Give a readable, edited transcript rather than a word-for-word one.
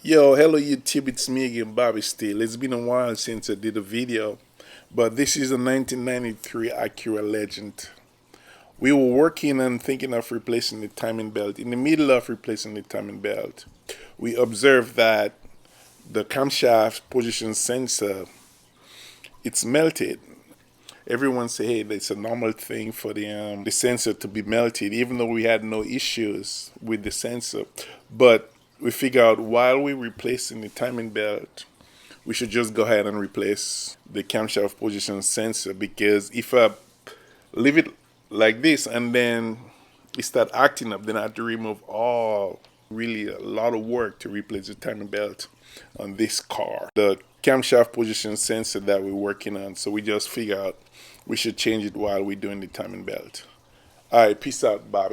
Yo, hello YouTube, it's me again, Bobby Steele. It's been a while since I did a video, but this is a 1993 Acura Legend. We were working and thinking of replacing the timing belt. In the middle of replacing the timing belt, we observed that the camshaft position sensor, it's melted. Everyone say, hey, that's a normal thing for the sensor to be melted, even though we had no issues with the sensor. But we figure out while we're replacing the timing belt, we should just go ahead and replace the camshaft position sensor, because if I leave it like this and then it start acting up, then I have to remove all, really a lot of work to replace the timing belt on this car. The camshaft position sensor that we're working on, so we just figure out we should change it while we're doing the timing belt. All right, peace out, Bobby.